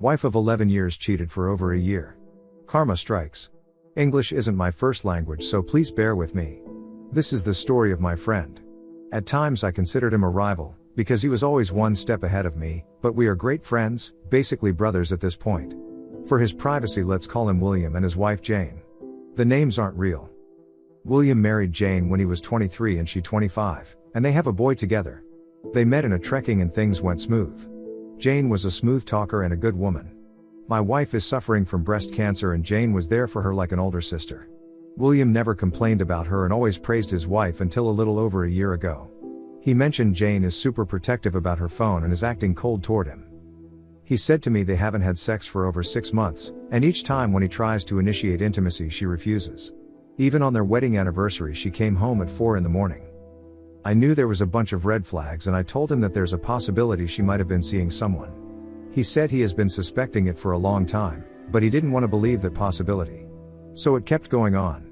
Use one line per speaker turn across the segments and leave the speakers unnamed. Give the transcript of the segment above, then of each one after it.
Wife of 11 years cheated for over a year. Karma strikes. English isn't my first language, so please bear with me. This is the story of my friend. At times I considered him a rival, because he was always one step ahead of me, but we are great friends, basically brothers at this point. For his privacy, let's call him William and his wife Jane. The names aren't real. William married Jane when he was 23 and she 25, and they have a boy together. They met in a trekking and things went smooth. Jane was a smooth talker and a good woman. My wife is suffering from breast cancer and Jane was there for her like an older sister. William never complained about her and always praised his wife until a little over a year ago. He mentioned Jane is super protective about her phone and is acting cold toward him. He said to me they haven't had sex for over 6 months, and each time when he tries to initiate intimacy she refuses. Even on their wedding anniversary she came home at 4 a.m. I knew there was a bunch of red flags and I told him that there's a possibility she might have been seeing someone. He said he has been suspecting it for a long time, but he didn't want to believe that possibility. So it kept going on.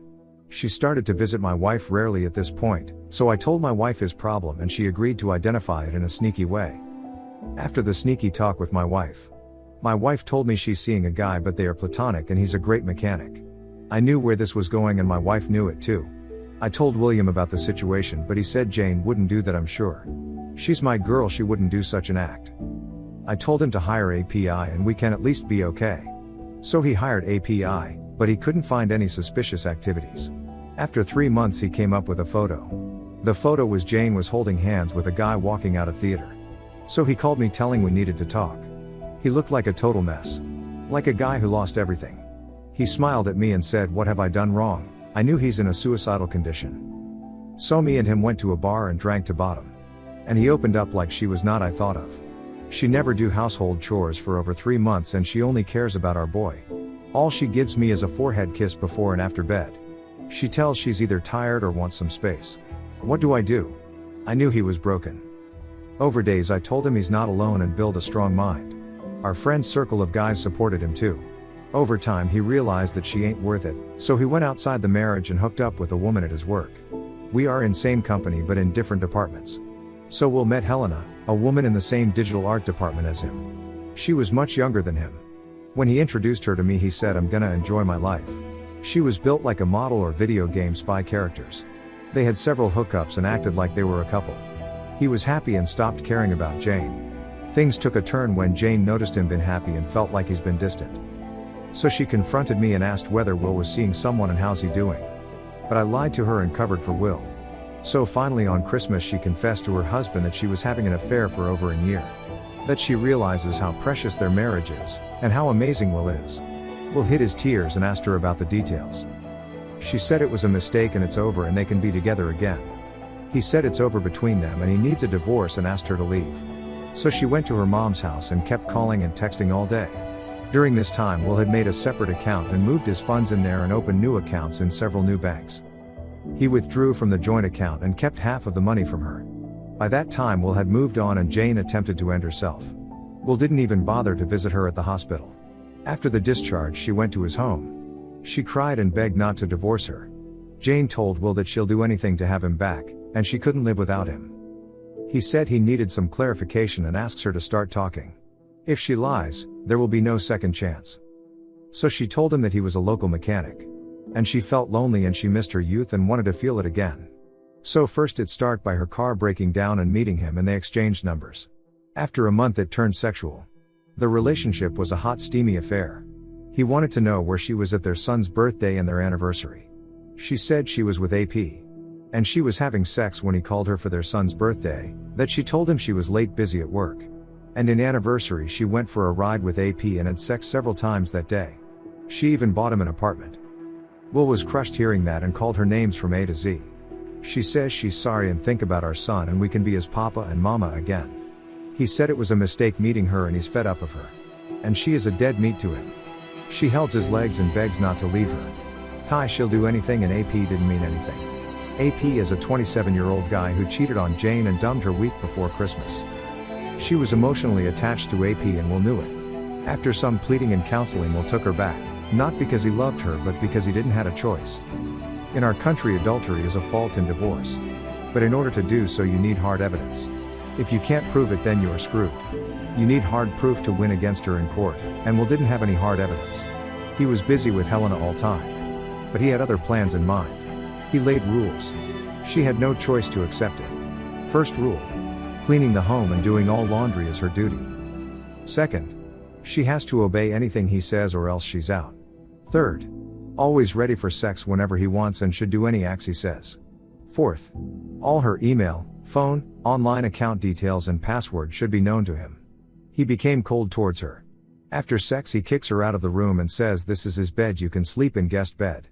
She started to visit my wife rarely at this point, so I told my wife his problem and she agreed to identify it in a sneaky way. After the sneaky talk with my wife told me she's seeing a guy but they are platonic and he's a great mechanic. I knew where this was going and my wife knew it too. I told William about the situation but he said Jane wouldn't do that, I'm sure. She's my girl, she wouldn't do such an act. I told him to hire API and we can at least be okay. So he hired API, but he couldn't find any suspicious activities. After 3 months he came up with a photo. The photo was Jane was holding hands with a guy walking out of theater. So he called me telling we needed to talk. He looked like a total mess. Like a guy who lost everything. He smiled at me and said, "What have I done wrong?" I knew he's in a suicidal condition. So me and him went to a bar and drank to bottom. And he opened up like she was not I thought of. She never do household chores for over 3 months and she only cares about our boy. All she gives me is a forehead kiss before and after bed. She tells she's either tired or wants some space. What do I do? I knew he was broken. Over days I told him he's not alone and build a strong mind. Our friend's circle of guys supported him too. Over time he realized that she ain't worth it, so he went outside the marriage and hooked up with a woman at his work. We are in same company but in different departments. So Will met Helena, a woman in the same digital art department as him. She was much younger than him. When he introduced her to me he said, "I'm gonna enjoy my life." She was built like a model or video game spy characters. They had several hookups and acted like they were a couple. He was happy and stopped caring about Jane. Things took a turn when Jane noticed him been happy and felt like he's been distant. So she confronted me and asked whether Will was seeing someone and how's he doing. But I lied to her and covered for Will. So finally on Christmas she confessed to her husband that she was having an affair for over a year. That she realizes how precious their marriage is, and how amazing Will is. Will hid his tears and asked her about the details. She said it was a mistake and it's over and they can be together again. He said it's over between them and he needs a divorce and asked her to leave. So she went to her mom's house and kept calling and texting all day. During this time Will had made a separate account and moved his funds in there and opened new accounts in several new banks. He withdrew from the joint account and kept half of the money from her. By that time Will had moved on and Jane attempted to end herself. Will didn't even bother to visit her at the hospital. After the discharge she went to his home. She cried and begged not to divorce her. Jane told Will that she'll do anything to have him back, and she couldn't live without him. He said he needed some clarification and asks her to start talking. If she lies, there will be no second chance. So she told him that he was a local mechanic. And she felt lonely and she missed her youth and wanted to feel it again. So first it started by her car breaking down and meeting him and they exchanged numbers. After a month it turned sexual. The relationship was a hot steamy affair. He wanted to know where she was at their son's birthday and their anniversary. She said she was with AP. And she was having sex when he called her for their son's birthday, that she told him she was late busy at work. And in anniversary she went for a ride with AP and had sex several times that day. She even bought him an apartment. Will was crushed hearing that and called her names from A to Z. She says she's sorry and think about our son and we can be his papa and mama again. He said it was a mistake meeting her and he's fed up of her. And she is a dead meat to him. She holds his legs and begs not to leave her. Hi, she'll do anything and AP didn't mean anything. AP is a 27-year-old guy who cheated on Jane and dumped her week before Christmas. She was emotionally attached to AP and Will knew it. After some pleading and counseling, Will took her back, not because he loved her but because he didn't have a choice. In our country adultery is a fault in divorce. But in order to do so you need hard evidence. If you can't prove it then you're screwed. You need hard proof to win against her in court, and Will didn't have any hard evidence. He was busy with Helena all time. But he had other plans in mind. He laid rules. She had no choice to accept it. First rule: cleaning the home and doing all laundry is her duty. Second: she has to obey anything he says or else she's out. Third: always ready for sex whenever he wants and should do any acts he says. Fourth: all her email, phone, online account details and password should be known to him. He became cold towards her. After sex he kicks her out of the room and says this is his bed, you can sleep in guest bed.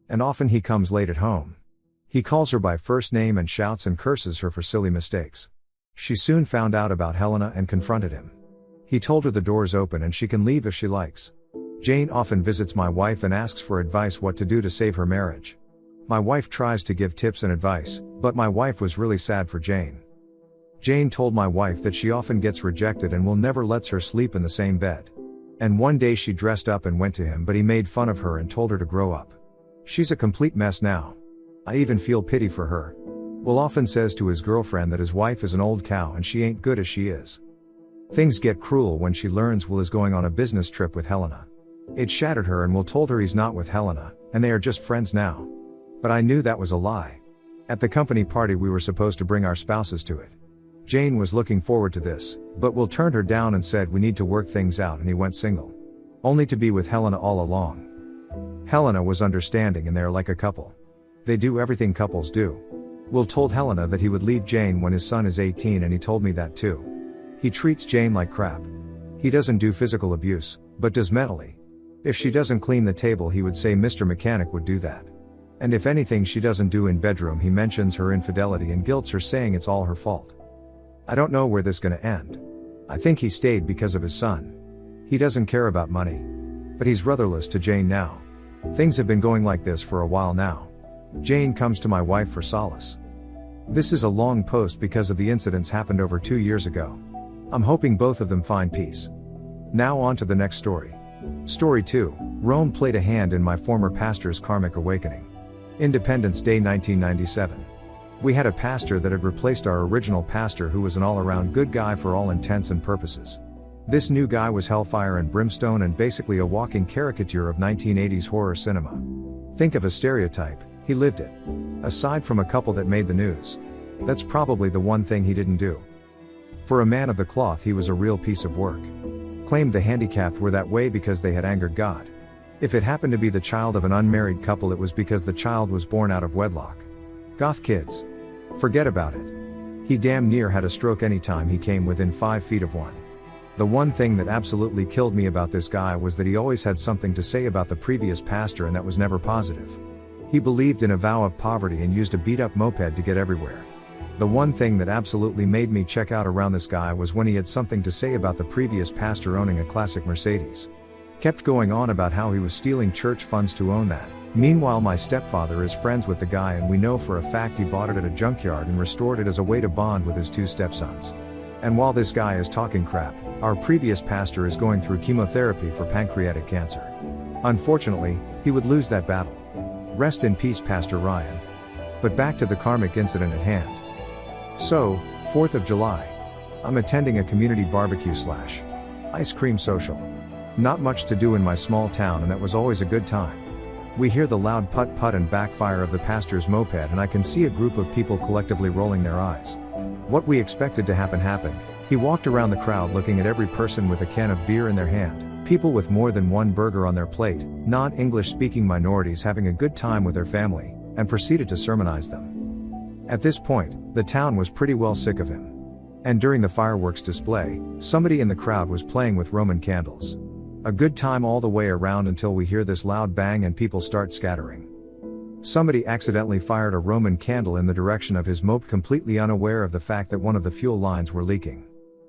And often he comes late at home. He calls her by first name and shouts and curses her for silly mistakes. She soon found out about Helena and confronted him. He told her the door's open and she can leave if she likes. Jane often visits my wife and asks for advice what to do to save her marriage. My wife tries to give tips and advice, but my wife was really sad for Jane. Jane told my wife that she often gets rejected and will never lets her sleep in the same bed. And one day she dressed up and went to him, but he made fun of her and told her to grow up. She's a complete mess now. I even feel pity for her. Will often says to his girlfriend that his wife is an old cow and she ain't good as she is. Things get cruel when she learns Will is going on a business trip with Helena. It shattered her, and Will told her he's not with Helena, and they are just friends now. But I knew that was a lie. At the company party we were supposed to bring our spouses to it. Jane was looking forward to this, but Will turned her down and said we need to work things out, and he went single. Only to be with Helena all along. Helena was understanding and they're like a couple. They do everything couples do. Will told Helena that he would leave Jane when his son is 18, and he told me that too. He treats Jane like crap. He doesn't do physical abuse, but does mentally. If she doesn't clean the table he would say Mr. Mechanic would do that. And if anything she doesn't do in bedroom he mentions her infidelity and guilts her, saying it's all her fault. I don't know where this gonna end. I think he stayed because of his son. He doesn't care about money. But he's rudderless to Jane now. Things have been going like this for a while now. Jane comes to my wife for solace. This is a long post because of the incidents happened over 2 years ago. I'm hoping both of them find peace. Now on to the next story. Story 2, Rome played a hand in my former pastor's karmic awakening. Independence Day 1997. We had a pastor that had replaced our original pastor, who was an all-around good guy for all intents and purposes. This new guy was hellfire and brimstone and basically a walking caricature of 1980s horror cinema. Think of a stereotype, he lived it. Aside from a couple that made the news. That's probably the one thing he didn't do. For a man of the cloth he was a real piece of work. Claimed the handicapped were that way because they had angered God. If it happened to be the child of an unmarried couple it was because the child was born out of wedlock. Goth kids. Forget about it. He damn near had a stroke anytime he came within 5 feet of one. The one thing that absolutely killed me about this guy was that he always had something to say about the previous pastor, and that was never positive. He believed in a vow of poverty and used a beat-up moped to get everywhere. The one thing that absolutely made me check out around this guy was when he had something to say about the previous pastor owning a classic Mercedes. Kept going on about how he was stealing church funds to own that. Meanwhile my stepfather is friends with the guy and we know for a fact he bought it at a junkyard and restored it as a way to bond with his 2 stepsons. And while this guy is talking crap, our previous pastor is going through chemotherapy for pancreatic cancer. Unfortunately, he would lose that battle. Rest in peace, Pastor Ryan. But back to the karmic incident at hand. So, 4th of July. I'm attending a community barbecue / ice cream social. Not much to do in my small town, and that was always a good time. We hear the loud putt-putt and backfire of the pastor's moped, and I can see a group of people collectively rolling their eyes. What we expected to happen happened. He walked around the crowd looking at every person with a can of beer in their hand, people with more than one burger on their plate, non-English speaking minorities having a good time with their family, and proceeded to sermonize them. At this point, the town was pretty well sick of him. And during the fireworks display, somebody in the crowd was playing with Roman candles. A good time all the way around until we hear this loud bang and people start scattering. Somebody accidentally fired a Roman candle in the direction of his mope, completely unaware of the fact that one of the fuel lines were leaking.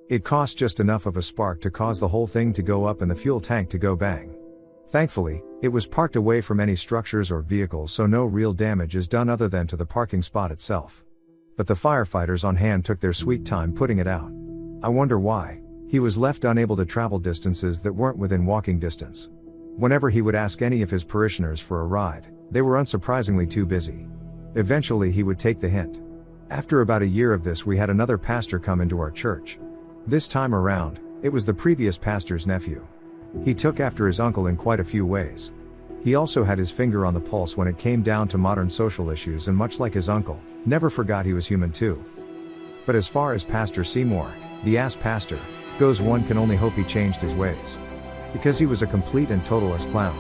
It cost just enough of a spark to cause the whole thing to go up and the fuel tank to go bang. Thankfully, it was parked away from any structures or vehicles, so no real damage is done other than to the parking spot itself. But the firefighters on hand took their sweet time putting it out. I wonder why. He was left unable to travel distances that weren't within walking distance. Whenever he would ask any of his parishioners for a ride, they were unsurprisingly too busy. Eventually he would take the hint. After about a year of this, we had another pastor come into our church. This time around, It was the previous pastor's nephew. He took after his uncle in quite a few ways. He also had his finger on the pulse when it came down to modern social issues, and much like his uncle, never forgot he was human too. But as far as Pastor Seymour, the ass pastor, goes, one can only hope he changed his ways. Because he was a complete and total ass clown.